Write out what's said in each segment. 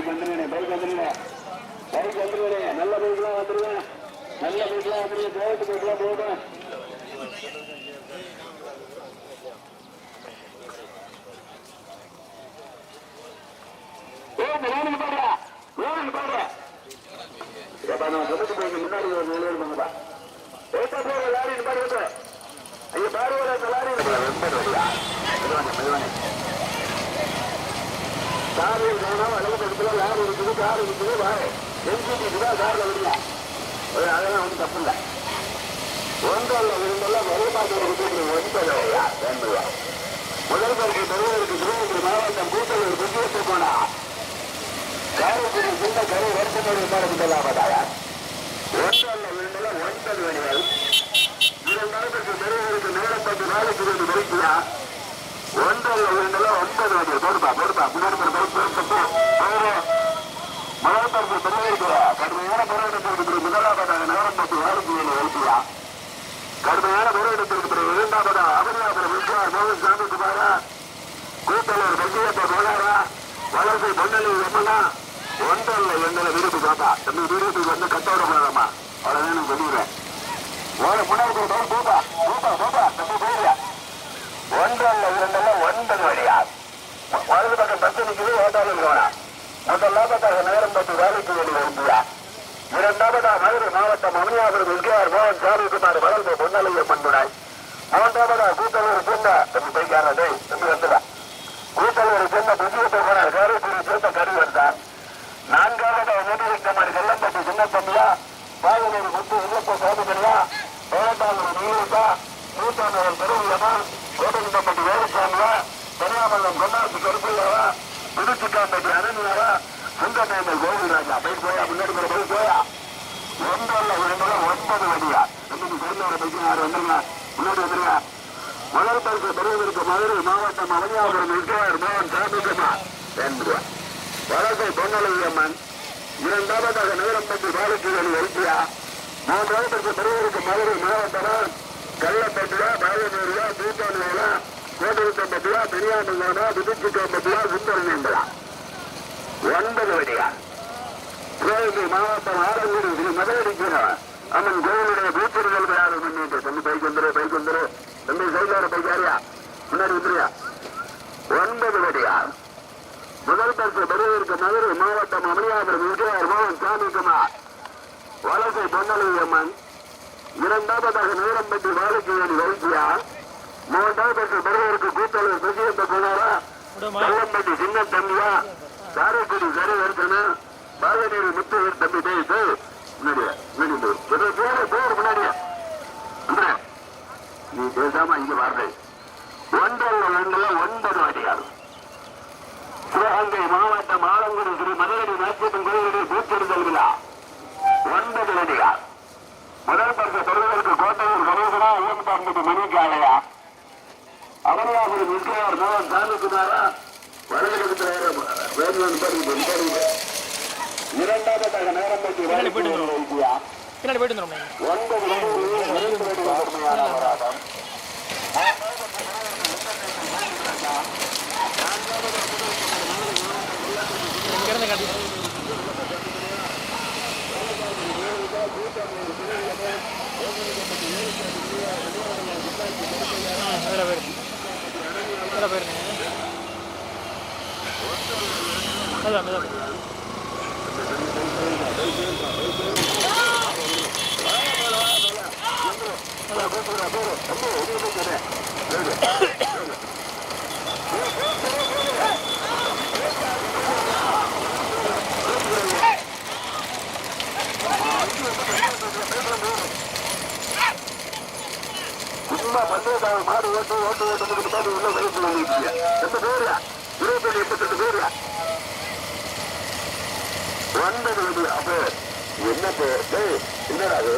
Bike வந்துருங்க நல்ல பைக்லாம் வந்துருங்க தேவத்து பைக்லாம் போகும். முன்னாடி ஒரு நிலையில் பண்ணுப்பா லாரி பாருங்க ஐயா பாருங்க லாரி கார் வேணும் அளவுக்கு இடத்துல லாரி இருக்குது கார் இருக்குது வாரு எம்ஜிபி தான் கார்ல விடுங்க அதெல்லாம் ஒன்றும் தப்பு இல்லை. ஒன்றல்ல விருந்தெல்லாம் வரைபாட்டு ஒன்பது வேண்டுவா முதல் பரிசு பெறுவதற்கு திருவண்ணாமலை மாவட்டம் கூட்டலூர் புதியத்தில் போனா காரைக்குடி சின்ன கரை வருஷத்தோடு விசாரிக்கலாமதாக ஒன்றல்ல விருந்தெல்லாம் 9 வழிகள் இரண்டாயிரத்துக்கு பெறுவதற்கு நேரப்பட்டு 4 வரைக்குதா ஒன்றல்ல விருந்தெல்லாம் 9 வழிகள் போடுப்பா முன்னாடி முதல் பரிசு பெறுவதற்கு கடுமையான போராட்டத்திற்கு முதலாவதாக நேரப்பட்டு 4 வரைக்குதா கடுமையான போராட்டத்திற்கு பிறகு இரண்டாவதா அமர்நாபுரம் விஸ்வார் மோகன் சாமிக்குமாரா கூட்டலூர் பஞ்சாயத்து போனாரா வளர்ச்சி பொன்னலி எம்மனா ஒன்றல்ல எங்களை விரும்பி காத்தா தம்பி விரும்பி வந்து கட்டோட போடாமா அவளை வேணும் சொல்லிடுறேன் முன்னாடி போப்பா தம்பி போயிடுறேன் ஒன்றல்ல இரண்டெல்லாம் 9 வழியா வலது பக்கம் பத்து நிற்குது ஓட்டாளர் இருக்கா முதலாவதாக நேரம் பற்றி வேலைக்கு வெளியே இருந்தியா இரண்டாவதா மதுரை மாவட்டம் அமனியாபுரம் எஸ்கேஆர் மோகன் சாமிக்குமார் வளர்ந்த பொன்னலைய பண்புடாய் மூன்றாவதா கூட்டலூர் சேர்ந்த தம்பி பைக்காரே தம்பி வந்துடா கூட்டலூர் சேர்ந்த புதியத்தை போனார் காரைக்குடி சேர்ந்த கருவர் தான் நான்காவதா நீதிக்குமார் செல்லப்பட்டி சின்ன தம்பியா பாயலூர் முத்து இல்லப்ப சோதனையா பேரட்டாளூர் நீருக்கா நூற்றாண்டு பெருவியமா கோட்டலிப்பட்டி வேலுசாமியா பெரியாமல்லம் கொண்டாசி கருப்பையாவா புதுச்சிக்காம்பட்டி அனன்யாவா சுங்கமேந்தல் கோவில்ராஜா பைக் போயா முன்னாடி போயா ஒன்றல்ல 9 வழியா இன்னைக்கு சேர்ந்தவரை பைக்கு யார் வந்துருங்க முன்னாடி வந்துருங்க முதல் பரிசு பெறுவதற்கு மதுரை மாவட்டம் அவனியாபுரம் எஸ்கேஆர் மோகன் சாமிக்குமார் ரூபா வளர்ச்சி பொன்னலையம்மன் இரண்டாவதாக நகரம்பட்டி பாலக்கிழமை வைத்தியா மூன்றாவது பரிசு பெறுவதற்கு மதுரை மாவட்டம் கள்ளப்பட்டியா பாலநேரியா தூத்தானியா கோட்டலிப்பட்டியா பெரியாமங்கலமா புதுச்சிக்காம்பட்டியா சுந்தரநேந்தலா 9 வழியா சிவகங்கை மாவட்டம் ஆலங்குடி ஸ்ரீ மதுரைக்கிறவன் அம்மன் கோவிலுடைய பூச்சிருந்தல் விழாவை முன்னிட்டு தம்பி பைக் வந்துரு தம்பி சைதார பைக்காரியா முன்னாடி வந்துருயா 9 வழியா முதல் பரிசு பெறுவதற்கு மதுரை மாவட்டம் அமனியாபுரம் எஸ்கேஆர் மோகன் சாமிக்குமார் வலசை பொன்னலையம்மன் இரண்டாவதாக நேரம்பட்டி வாழைக்கிழமை வைத்தியா மூன்றாவது பரிசு பெறுவதற்கு கூட்டலூர் புதியத்தை போனாரா கல்லம்பட்டி சின்ன தம்பியா காரைக்குடி சரி வருத்தனா பாலநேரி முத்து தம்பி பேசு பேர் முன்னாடியா நீ பேசாம இங்க வர்ற ஒன்றல்ல 9 வழியாகும் சிவகங்கை மாவட்டம் ஆலங்குடி ஸ்ரீ மதுரை நாச்சியம்மன் கோயிலுடைய பூச்செடுதல் விழா 9 வழியார் முதல் பரிசு பெறுவதற்கு கோட்டையூர் கணேசனா ஐயம்பட்டி மணிக்காலையா அவனியாபுரம் எஸ்கேஆர் மோகன் சாமிக்குமாரா வடகிழக்கு இரண்டாவதாக நேரம்பட்டி வைத்தியா 9 போராட்டம் மாடு ஓட்டு உள்ள வயசு வாங்கிட்டீங்க எந்த பேரியா 28 பேரியா 9 அப்ப என்ன பேர் என்னடா அது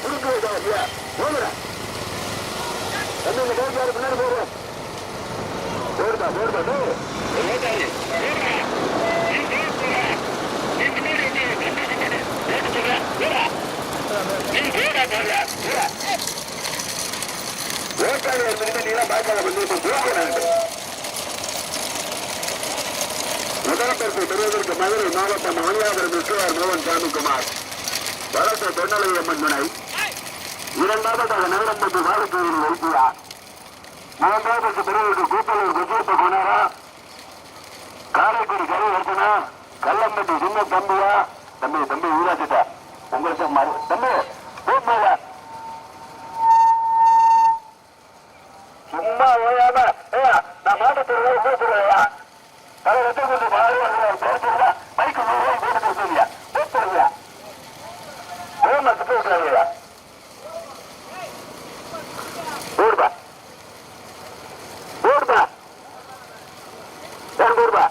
புடிக்க வைக்கா இல்லையா போடுற இந்த பேருக்காரு பின்னாடி போடுறா ஓட்டாளி நீலாம் பார்க்காத வந்து முதல் பரிசு பெறுவதற்கு மதுரை மாவட்டம் மணியாபுரம் விஸ்வார் மோகன் சாமிக்குமார் வளர்த்த தென்னலையம்மன் முனை. இரண்டாவதாக நகரம்பட்டி வாழக்கையில் வைத்தியா. மூன்றாவதற்கு பெறுவதற்கு கூப்பலூர் குஜியப்ப குணரா, காரைக்குடி கரை வர்த்தனா, கல்லம்பட்டி சின்ன தம்பியா. தம்பி ஊராட்சிட்ட உங்களுக்கு தம்பி போல சும்மா ஓயாம நான் மாட்டத்துறையா போட்டுறையா பல வெற்றி கொண்டு பேசுறா பைக்கு 100 ரூபாய் போட்டு கொடுத்துருவியா போட்டுருவியா போட்டுருவியா போடுபா போடுபா.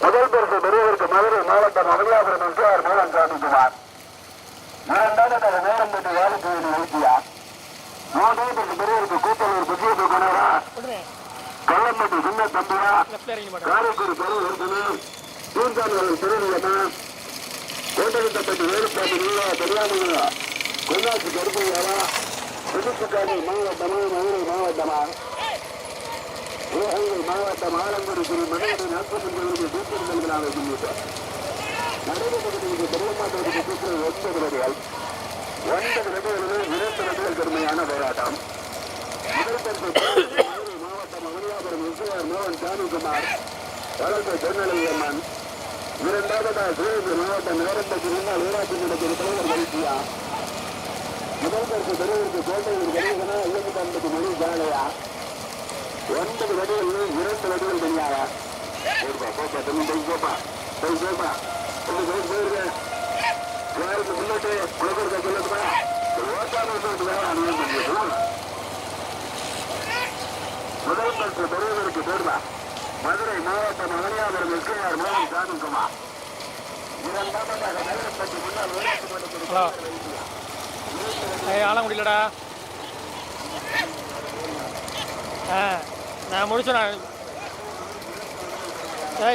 முதல் பரிசு பெறுவதற்கு மதுரை மாவட்டம் மணியாபுரம் விஸ்வார் மோகன் சாமிக்குமார். இரண்டாவதாக நேரம்பட்டி வாழக்கையில் வைத்தியா. மூன்றாவது பெறுவதற்கு கூப்பலூர் குஜியப்ப குணரா, கல்லம்பட்டி சின்ன தம்பியா, காரைக்குடி கரை வர்த்தனா, தூர்கான்வரை திருநிலமா, கோட்டகத்தப்பட்டி வேலுப்பாட்டி நீலா தெரியாமலா, கொண்டாசி கருப்பையாரா, புதுப்புக்காரி மாவட்டமா மதுரை மாவட்டமா, சிவகங்கை மாவட்டம் ஆலங்குடி ஸ்ரீ மதுரை நாற்பத்தி தூக்கிருந்தல்களாக சொல்லிட்டு நடைபெற்றவர்களுக்கு பெருமாட்டவருக்கு சுற்று 9 வரைகள் 9 வகைகளிலும் 2 வகைகள் கடுமையான போராட்டம். முதல் பரிசு மாவட்டம் மணியாபுரம் விஸ்வார் மோகன் சாமிக்குமார் வளர்த்த தென்னலையம்மன். இரண்டாவதாக சிவகங்கை மாவட்டம் நேரம்பட்டி முன்னாள் ஊராட்சி மன்ற தலைவர் வைத்தியா. முதல் பரிசு பெறுவதற்கு கோட்டையூர் கணேசனா, 59 மணி ஜாலையா. 9 வகைகளிலும் 2 வகைகள் தனியாக போப்பா போயிருங்க. யாருக்கு முன்னோட்டு குழந்தை சொல்லுமா ஓட்டாமல் அனுபவம். முதல் பரிசு பெறுவதற்கு பேர்வா மதுரை மாவட்டம் மணியாபுரம் விஸ்வார் மோகன் சாமிக்குமார். இரண்டாவதாக நகரப்பட்டி முன்னாள் ஊராட்சி மன்ற ஆள முடியலடா. நான் முடிச்சேன்.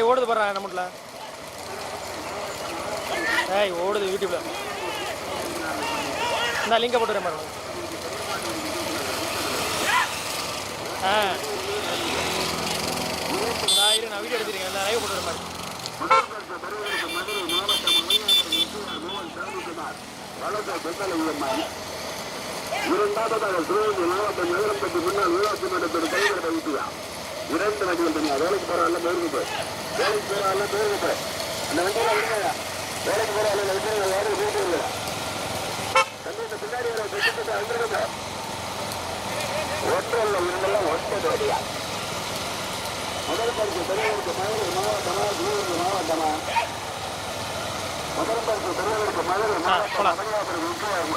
ஓடுது பாரு நம்மட்ல. ஓடுது யூடியூப்ல. இந்த லிங்கை போட்டுறேன் பாருங்க. நான் வீடியோ எடுத்துருக்கேன். இந்த லைவ் போட்டுறேன் பாருங்க. இரண்டாவதாக சிவகங்கை மாவட்டம் நகரம்பட்டி முன்னாள் ஊராட்சி மன்றத்தோட தலைவர் வைத்தியா. 2 வண்டிகள் தனியா. வேலைக்கு போறாள் பேருக்கு வேலைக்கு போறாள் பேருக்கு அந்த வண்டியில விடுங்க. வேலைக்கு போறாள் விட்டுருங்க. யாரும் வீட்டு இல்லை கண்டிப்பா பின்னாடி வந்துருங்க. ஒன்றல்ல இருந்தாலும் 9 வண்டியா. முதல் பரிசு பெறுவதற்கு மதுரை மாவட்டமா சிவகங்கை மாவட்டமா. முதல் பரிசு பெறுவதற்கு மதுரை மாவட்டம் மணியாபுரம் விஸ்வார்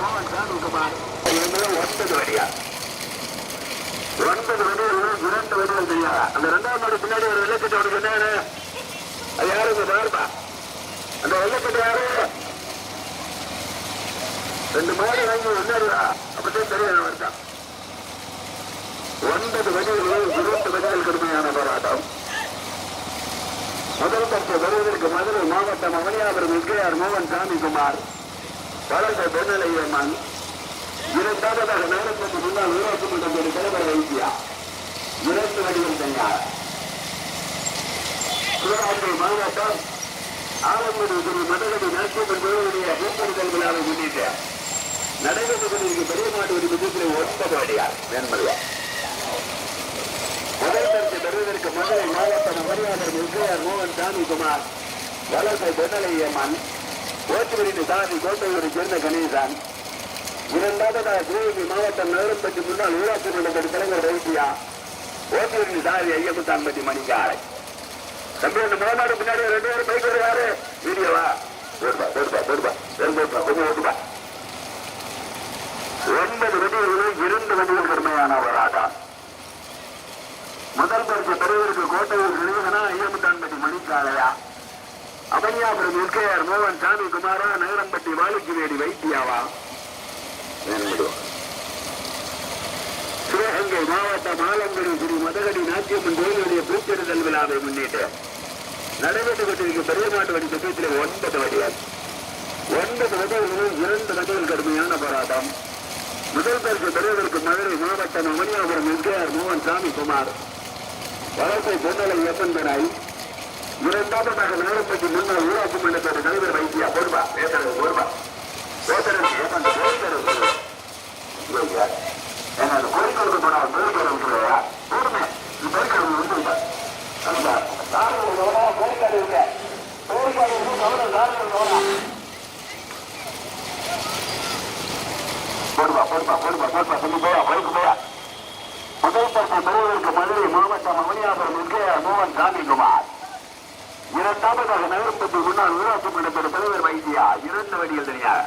மோகன் சாமிக்குமார். 9 வண்டியா. 9 வண்டிகள் 2 வண்டிகள் தெரியாதா. அந்த 2ஆம் மாடு பின்னாடி ஒரு வெள்ளக்கட்டு அவனுக்கு என்ன அது யாரு பாருப்பா. அந்த வெள்ளக்கட்டு யாரு 2 மாடு வாங்கி முன்னாடியா அப்படித்தான் தெரியும் வருஷம். 9 வண்டிகள் 2 வண்டிகள் கடுமையான போராட்டம். முதல் பரிசு பெறுவதற்கு மதுரை மாவட்டம் மணியாபுரம் விஸ்வார் மோகன் சாமிக்குமார் வளர்ந்த தென்னலையம்மன். இரண்டாவதாக நகரப்பட்டி முன்னாள் ஊராட்சி மன்றத்தோட தலைவர் வைத்தியா. 2 வண்டிகள் தனியார். சிவகங்கை மாவட்டம் ஆலங்குடி ஸ்ரீ மதகடி நரசிம்மன் கோவிலுடைய பூப்பறிதல் விழாவை முன்னிட்டு நடைபெற்றுக் கொண்டிருக்கும் பெரிய மாட்டு வரி விதத்தில் 9 வண்டியார் வேண்மலையா. முதல் பரிசு பெறுவதற்கு மதுரை மாவட்டம் மணியாபுரம் விஸ்வார் மோகன் சாமிக்குமார் வளர்ந்த தென்னலையம்மன். ஓட்டுவரின் சாதி கோட்டையூரை சேர்ந்த கணேசன். இரண்டாவதாக சிவகங்கை மாவட்டம் நகரம்பட்டி முன்னாள் ஊராட்சி மன்றத்தோட தலைவர் வைத்தியா. ஓட்டுவரின் சாதி ஐயமுத்தான்பட்டி மணிக்காரை. தம்பி அந்த மாநாடு பின்னாடி 2 பேரும் பைக் யாரு வீடியோவா போடுபா 9 வண்டிகளிலும் 2 வண்டிகள் கடுமையான போராட்டம். முதல் பரிசு பெறுவதற்கு கோட்டையூர் கணேசனா, ஐயமுத்தான்பட்டி மணிக்காரையா, அமனியாபுரம் விஸ்வார் மோகன் சாமிக்குமாரா, நகரம்பட்டி வாழுக்கிவேடி வைத்தியாவா. சிவகங்கை மாவட்டம் ஆலங்குடி ஸ்ரீ மதகடி நாச்சியம்மன் கோயிலுடைய பூச்செறிதல் விழாவை முன்னிட்டு நடைபெற்றுக் கொண்டிருக்கும் பெரிய மாட்டு வண்டி சுற்றத்தில் 9 வண்டிகள் 9 வண்டிகளிலும் 2 வண்டிகள் கடுமையான போராட்டம். முதல் பரிசு பெறுவதற்கு மதுரை மாவட்டம் அமனியாபுரம் விஸ்வார் மோகன் சாமிக்குமார் வளர்ச்சி பொன்னலை எப்பன்பனாய் இரண்டாவதாக நகரப்பட்டி முன்னாள் ஊராட்சி மன்றத்தோட தலைவர் வைத்தியா போடுவா பேசுறது போடுவா பேசுறது கோரிக்கை போனா கோரிக்கை போடுமே கோரிக்கை வந்து கோரிக்கை இருக்க கோரிக்கை போடுவா போடுவா போடுவா போடுவா சொல்லி போயா பைக்கு போயா முதல் பரிசு பெறுவதற்கு மதுரை மாவட்டம் அவனியாபுரம் இருக்க மோகன் சாமிக்குமார் இரண்டாவதாக நகரப்பட்டி முன்னாள் ஊராட்சி மன்றத்தோட தலைவர் வைத்தியா 2 வடிகள் தனியாக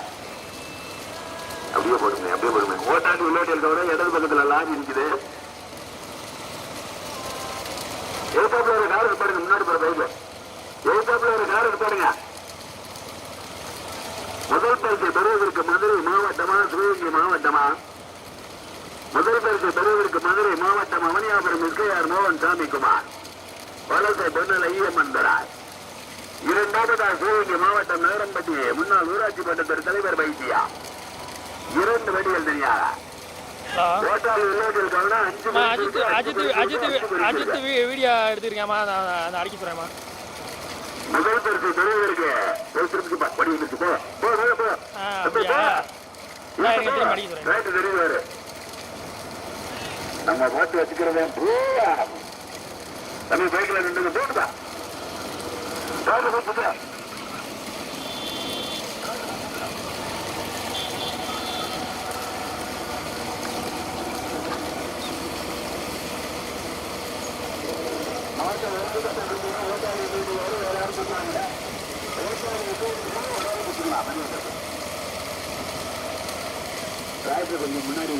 அப்படியே போடுங்க ஓட்டாண்டி உள்ளாட்டி இருக்கவரை இடது பக்கத்துல லாரி இருக்குது எழுத்தாப்புல ஒரு கார் எடுப்பாருங்க முன்னாடி போற பைக்ல எழுத்தாப்புல ஒரு கார் எடுப்பாருங்க முதல் பரிசு பெறுவதற்கு மதுரை மாவட்டமா சிவகங்கை மாவட்டமா முதல் பரிசு பெறுவதற்கு மதுரை மாவட்டம் அவனியாபுரம் எஸ்கேஆர் மோகன் சாமிக்குமார் வலசை பொன்னல் ஐயம்மன் தராய் இரண்டாவதாக சிவகங்கை மாவட்டம் நகரம்பட்டி முன்னாள் ஊராட்சி மன்றத்தோட தலைவர் வைத்தியா 2 வடிகள் தனியாக ஓட்டாளி உள்ளாட்டில் கவனா 5 அஜித் வீடியோ எடுத்துருக்கேமா அந்த அடிக்க போறேமா முதல் பரிசு பெறுவதற்கு படி வந்துச்சு தெரியுவாரு நம்ம பாட்டு வச்சுக்கிறத நம்ம பைக்ல நின்று போட்டுதா போட்டு கொஞ்சம் முன்னாடி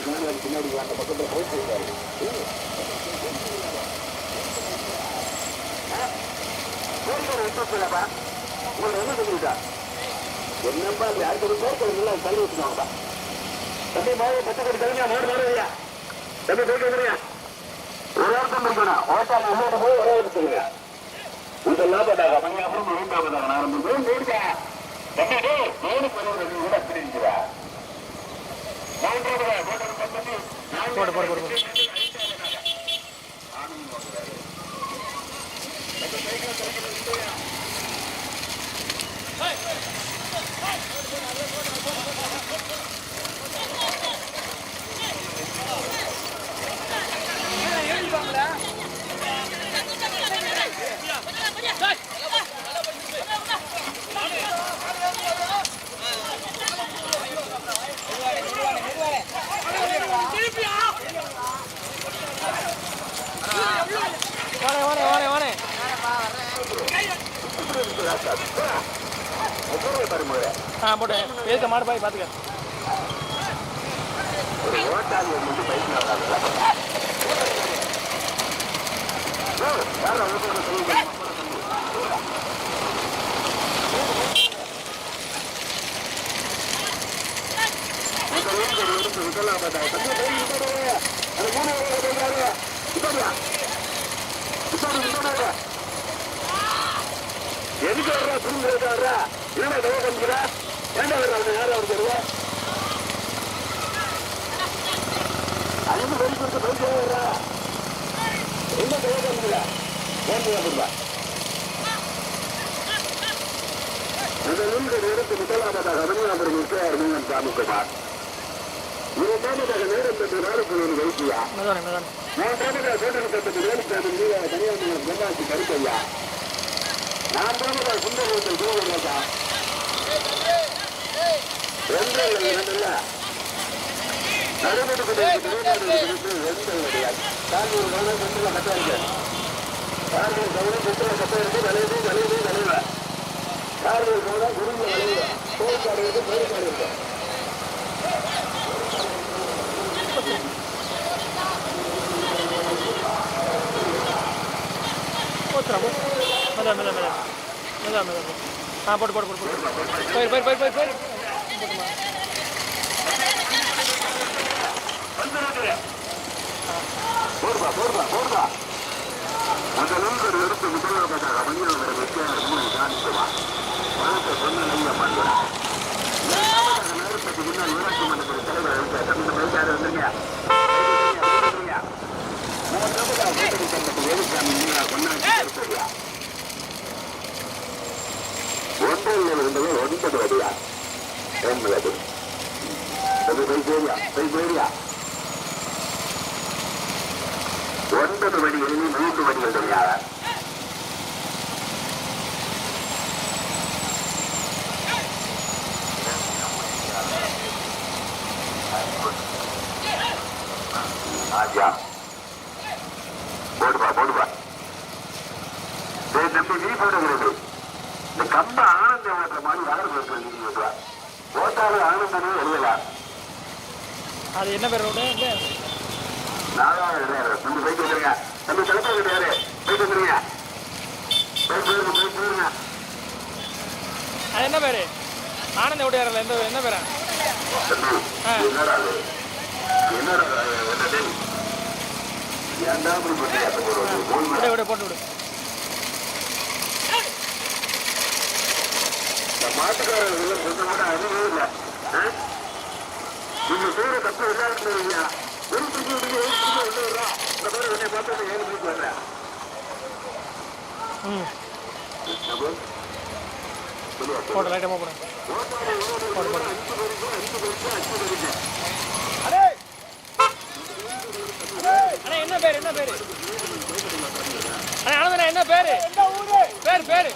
பின்னாடி அந்த பக்கத்துல போயிட்டு இருக்கா உங்களுக்கு என்ன சொல்லிருக்கா என்னப்பா யாருக்கு போக்குவரத்து தள்ளி வச்சுக்கோங்கப்பா தம்பி மாதிரி பச்சை தனியா மாடுறியா தம்பி போய்ட்டு ஒரு அர்த்தம் இருக்கணும் ஓட்டாங்க உள்ளோட போய் ஒரே எடுத்துருங்க இந்த லாபத்தாக மணியாபுரம் 2ஆவதாக ஆரம்பிக்கிறோம் போடுங்க கூட பிரிஞ்சுரா போடு போட்டேன் எதுக்கு மாடு பாய் பாத்துக்க எதுக்கு வர்றா புரிஞ்சு வர்றா என்ன கவனிக்கிறா ஏண்டா வர்றாங்க யாரும் அவருக்கு வருவா அதுக்கு பறி கொடுத்து பரிசு வர்றா என்ன கவனிக்கிறா ஏன்பா அந்த நூல்கள் எடுத்து முதலாவதாக அவனியாபுரம் எஸ்கேஆர் மோகன் சாமிக்குமார் இரண்டாவதாக நேரம்பட்டி நாடுக்குழு வைத்தியா மூன்றாவதாக கோட்டணப்பட்டி வேலுசாமி தனியார் பொன்னாட்சி கருத்தையா நான்காவதாக சுந்தரத்தில் கோவிலா 2 இல்லை நடைபெற்று கார்கூர் கவனம் சென்றுல கட்ட இருக்கு கார்கூர் கவனம் சென்றுல கட்ட இருக்கு விளைவு கார்கூர் கவனம் குருங்க விளைவு கோவில்காடு இருக்கு கோவில்காடு இருக்கு போட்டு போயிரு போடுவா அந்த நண்பர் எடுத்து முதலாவதாக அவனியாபுரம் எஸ்கேஆர் மோகன் சாமிக்குமார் வளர்த்த சொன்ன பண்புடன் நேரத்துக்கு முன்னால் ஊராட்சி மன்றத்தில் தலைவர் தமிழ் பைக்காரு வந்துருங்க மூன்றாவதாக வேலுசாமி 9 வடியா 9 அது போயியா 9 வடிகளில் 3 வடிகள் தெரியாத ஆஜா போடுவா தம்பி நீ போடுகிறது இந்த கம்ப ஆனந்தம் ஓட்டுற மாதிரி யாரு போட்டுருக்கீங்க ஓட்டாளர் ஆனந்தமே எழுதலாம் அது என்ன பேர் ரோடு தம்பி போயிட்டு வந்துருங்க தம்பி தலைப்பா கிடையாது போயிட்டு வந்துருங்க போயிருங்க அது என்ன பேரு ஆனந்த ஓட்டியாரில் என்ன பேரா என்னடா என்னது ஏன்டா விட போட்டு விடு மாட்டுக்காரர்கள் கொஞ்சம் கூட அறிவே இல்லை நீங்க செய்யற தப்பு எல்லாருக்கும் இல்லையா ஒரு பிடிச்சி விடுங்க இந்த மாதிரி உடனே பார்த்து 7 மணிக்கு வர்றேன் போட்டு லைட்டமாக போடு அண்ணா என்ன பேர் அண்ணா ஆனந்தண்ணா என்ன பேரு பேரு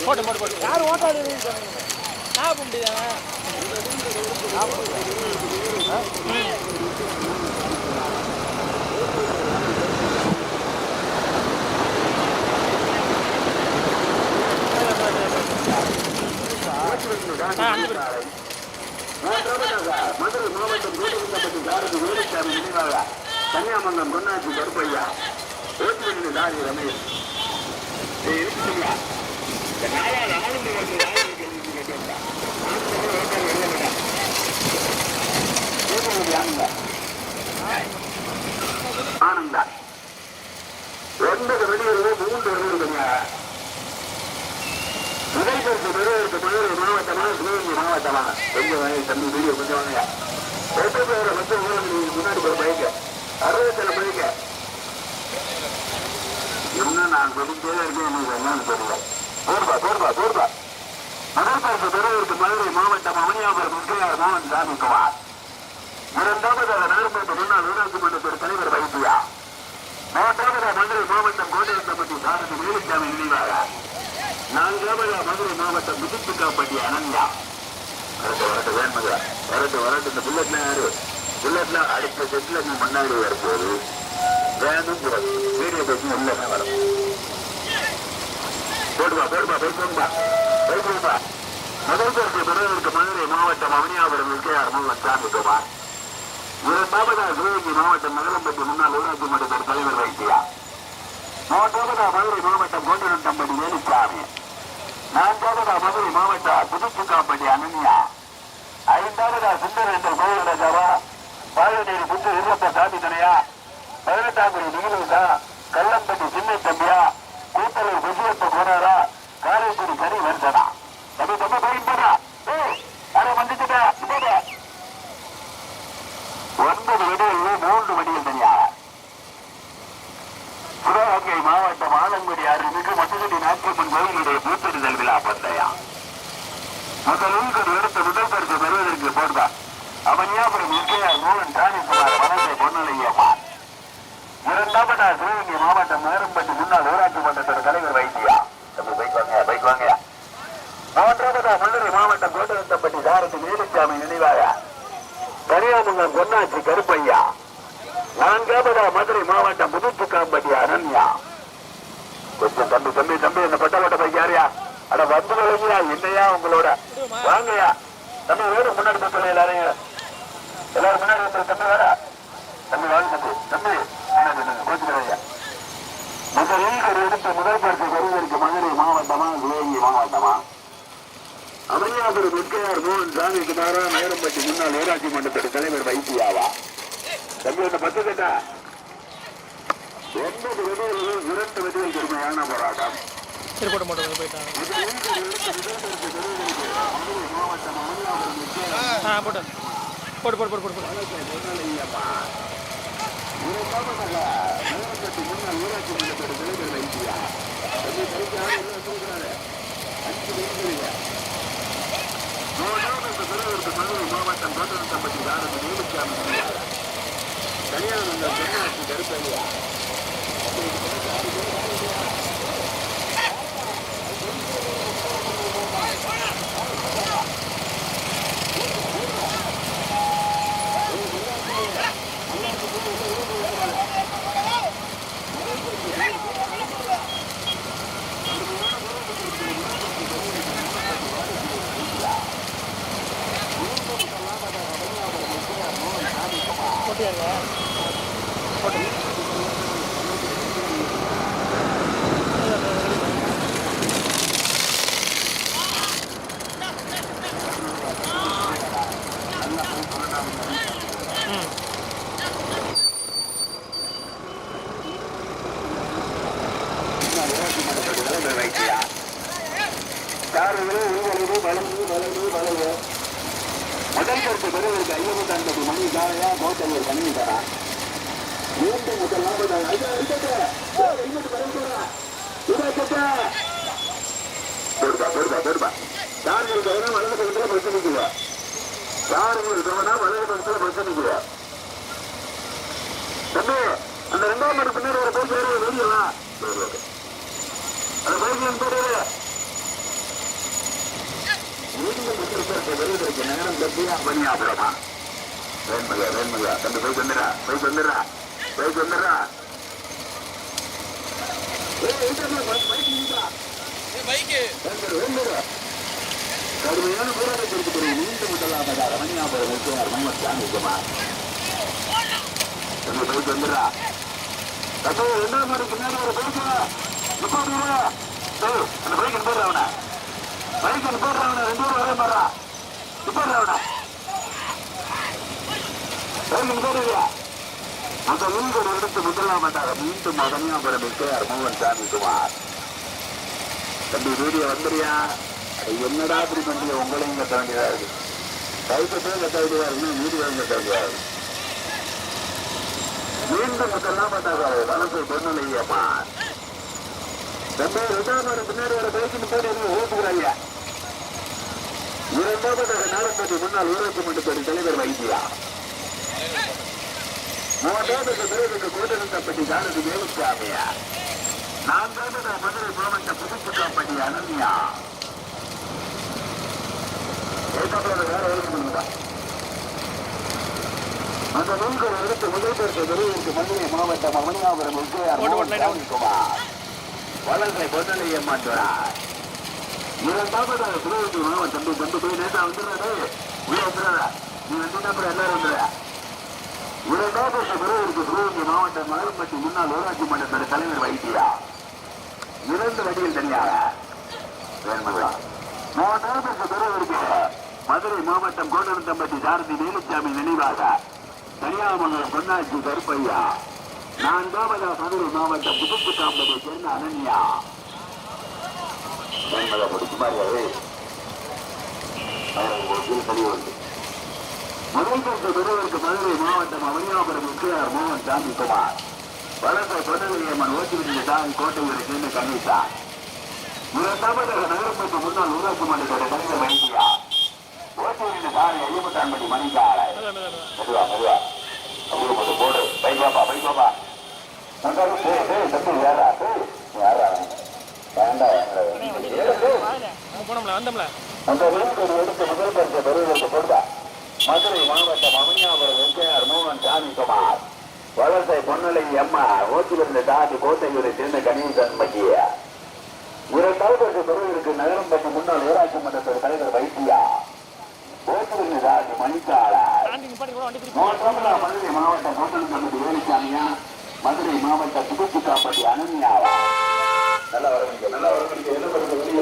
போட்டு யார் ஓட்டாது நான் முடியாதா மதுரை மாவட்டம் கோட்டகுந்தப்பட்டி சாரதி வேலுசாமி நினைவாக கன்னியாமங்கலம் பொன்னாச்சி கருப்பையா ஓட்டுநர் லாரி ரமேஷ் ஆனந்தா 9 வெளியூர்கள் 3 வெளியூர்கள் முதல்வருக்கு பெறுவதற்கு மதுரை மாவட்டமா சிவகங்கை மாவட்டமா கொஞ்சம் தம்பி வீடியோ கொஞ்சம் வாங்க முன்னாடி போய் பைக்க 60 பைக்க என்ன நான் சொல்லிட்டே இருக்கேன் என்னன்னு தெரியல போர்பா முதல்வருக்கு பெறுவதற்கு மதுரை மாவட்டம் அவனியாபுரம் முக்கியார் மோகன் சாமிக்குமார் 2வது நகர்மன்ற முன்னாள் ஊராட்சி மன்ற தலைவர் வைத்தியா 3வது மதுரை மாவட்டம் கோட்டகுந்தப்பட்டி சாரதி வேலுசாமி நினைவாக 4வது மதுரை மாவட்டம் முதுப்புக்காப்பட்டி அனன்யா வரட்டு இந்த புல்லட்ல யாரு புல்லட்ல அடுத்த செட்ல நீ முன்னாடி வரும்போது வேணும் வீடியோ பேசி உள்ள வரும் போடுவா முதல்வருக்கு பெறுவதற்கு மதுரை மாவட்டம் அவனியாபுரம் முக்கியார் மோகன் சாமிக்குமார் 2வது சிவகங்கை மாவட்டம் நகரம்பட்டி முன்னாள் ஊராட்சி மன்ற தலைவர் வைத்தியா 3வது மதுரை மாவட்டம் கோட்டகுந்தப்பட்டி வேலுசாமி 4வது மதுரை மாவட்டம் புதுப்புக்காப்பட்டி அனன்யா 5வது சுந்தரேந்தர் கோயில் ராஜாவா பாலநேரி புத்து இருப்ப சாமி துணையா 18ஆம் நிகழ்வுதா கல்லம்பட்டி சின்ன தம்பியா கூட்டலூர் விஜயப்ப போனாரா காரைக்குடி கறி வருஷனா தம்பி ரொம்ப போயிட்டா அதை வந்துச்சுட்டா 9 வடிகளில் 3 வடிகள் தனியாக சிவகங்கை மாவட்டம் ஆலங்குடி அருள்மிகு மதுரை நாட்டியம்மன் கோயிலுடைய பூத்தெடுதல் விழா பந்தயம் முதலில் எடுத்த முதல் பரிசு பெறுவதற்கு போடுதா அவனியாபுரம் முக்கியார் மோகன் சாமிக்குமார் வனத்தை பொன்னலையம்மா 2வது சிவகங்கை மாவட்டம் நேரம்பட்டி முன்னாள் ஊராட்சி மன்ற தலைவர் வைத்தியா பைக் வாங்க 3வது மதுரை மாவட்டம் கோட்டகுந்தப்பட்டி சாரதி வேலுசாமி நினைவாக கன்னியாமங்கலம் பொன்னாச்சி கருப்பையா 4வது மதுரை மாவட்டம் புதுப்புக்காம்பட்டி அனன்யா கொஞ்சம் தம்பி என்ன பட்ட பைக் யாரையா அட வந்து வழங்கியா என்னையா உங்களோட வாங்கயா தம்பி வேறு முன்னாடி மக்கள் எல்லாரும் முன்னாடி வந்து தம்பி வேற தம்பி வாங்க தம்பி கோச்சுக்கையா முதலில் எடுத்த முதல் பரிசு பெறுவதற்கு மதுரை மாவட்டமா சிவகங்கை மாவட்டமா அவனியாபுரம் முக்கியார் மோகன் சாமிக்குமாரா நேரம்பட்டி முன்னாள் ஊராட்சி மன்ற தலைவர் வைத்தியாவா தம்பி ஒன்று 10 கேட்டா 9 வெடிகளில் 2 வெடிகள் பெருமையான போராட்டம் ஊராட்சி மன்ற தலைவர் வைத்தியா மாவட்டம் கோட்டனத்தம்பட்டி தாரதி வேலுச்சாமி கல்யாணம் தென்னாட்சி கருப்பையா போட்டியாங்க போட்டு முதல் கருத்து பெறுவதற்கு 59 மணி காலையா கோட்டையூர் கணிதரா மீண்டும் முதலாவதாக யார்கள் கவனம் வலது பக்கத்தில் பிரச்சனைக்குவா யார்கள் கவனம் வலது பக்கத்தில் பிரச்சனைக்குவா தம்பி அந்த 2ஆம் மணி பின்னாடி ஒரு போய் பேரு வெளியவா அந்த பைக்கின் பேரு வருவதற்கு நேரம் தப்பியா மணியாபுரமா வேண்மையா தம்பி போய் வந்துடுறா கடுமையான போராட்டத்திற்கு மீண்டும் முதலாவதாக மணியாபுரம் முக்கியார் முகமது சாமிக்குமார் தம்பி போய் வந்துடுறா தம்பி 2ஆம் மணி பின்னாடி ஒரு பைக்கு அந்த பைக்கின் பேர் அவனை பைக்கின் பேர் அவனை 2 பேரும் வரே மாறா அந்த மீன்கள் எடுத்து முதலாவதாக மீண்டும் கன்னியாகுமரி கேஆர் மோகன் சாமிக்குமார் தம்பி வீடியோ வந்துறியா என்னடா அப்படி பண்ணி உங்களையும் கட்ட வேண்டியதா இருக்கு கைப்பற்றையும் கட்ட வேண்டியதா இருக்கு வீடியோவும் கட்ட வேண்டியதா இருக்கு மீண்டும் முதலாவதாக வளர்ச்சி பொண்ணுலையம்மா தம்பி 2ஆம் மணி பின்னாடி வர பைக்கின் பேர் எதுவும் ஓட்டுகிறாங்க 2ஆவதாக நாளம்பட்டி முன்னாள் ஊராட்சி மன்றத்துறை தலைவர் வைத்தியா 3ஆவது பிறகு கோட்டனத்தம்பட்டி தாரதி வேலுச்சாமியா 4ஆவது மதுரை மாவட்ட புதுப்புக்காம்பட்டி அனன்யா வேற எழுதுங்களா அந்த நூல்கள் எடுத்து முதல் பெருத்த விரைவிற்கு மதுரை மாவட்டம் மணியாபுரம் விஜயார் வளர்ச்சி பொன்னலையை மாற்றுறார் 2ஆவது சிவகங்கை மாவட்டம் தம்பி போய் நேரா வந்துடுறாரு உள்ள வந்துடுறா நீ வந்தீங்கன்னா அப்புறம் எல்லாரும் வந்துடுறா 2ஆவது பிறகு சிவகங்கை மாவட்டம் மலர்பட்டி முன்னாள் ஊராட்சி மன்றத்தோட தலைவர் வைத்தியா 2 வடிவில் தனியாக வேண்மையா 3ஆவது பிறகு மதுரை மாவட்டம் கோட்டனத்தம்பட்டி சாரதி வேலுச்சாமி நினைவாக கன்னியாகுமரி பொன்னாட்சி கருப்பையா 4ஆவது மதுரை மாவட்டம் புதுப்புக்காம்பட்டியை சேர்ந்த அனன்யா முதல் பெறுவதற்கு மதுரை மாவட்டம் அவனியாபுரம் முக்கியார் மோகன் சாமிக்குமார் வளர்த்த பொன்னலியம்மன் ஓட்டிவிட்ட சாமி கோட்டையூரை சேர்ந்த கணேசா 2ஆவதாக நகரப்பட்டு முன்னாள் ஊராட்சி மன்றத்தோட தலைவர் வைத்தியா ஓட்டிவிட்ட சாமி ஐயப்பட்டான்பட்டி மணிக்காரை போடு பைக் பாப்பா தம்பி யாரா யாரா மதுரை மாவட்டம் அவனியாபுரம் வெங்கையார் மோகன் சாமிக்குமார் வளர்ச்சி பொன்னலை அம்மா ஓட்டிலிருந்து தாண்டி கோட்டையூரை சேர்ந்த கணேசன் மத்திய 2ஆவது பிறகு நகரம்பட்டி முன்னாள் ஊராட்சி மன்றத்தோட தலைவர் வைத்தியா ஓட்டிலிருந்து தாண்டி மணிக்காளர் 3ஆவது மதுரை மாவட்டம் கோட்டனத்தம்பட்டி வேலுச்சாமியா மதுரை மாவட்டம் புதுப்புக்காம்பட்டி அனன்யாவா நல்லா வரவங்க என்ன பண்ணுறது வெளியே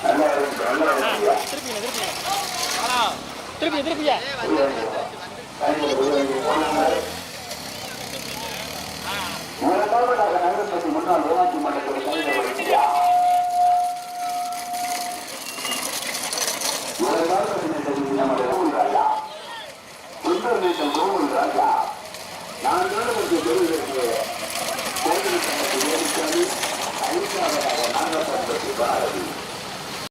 நல்லா திருப்பியா நகரப்பட்டி முன்னாள் ஊராட்சி மன்றத்தோட தலைவர் வைத்தியா 2ஆவது ராஜா சுந்தரநேசன் கோவில் ராஜா 4ஆவது பெறுவதற்கு கோவில் 5ஆவதாக நாகப்பட்டினம் பாரதி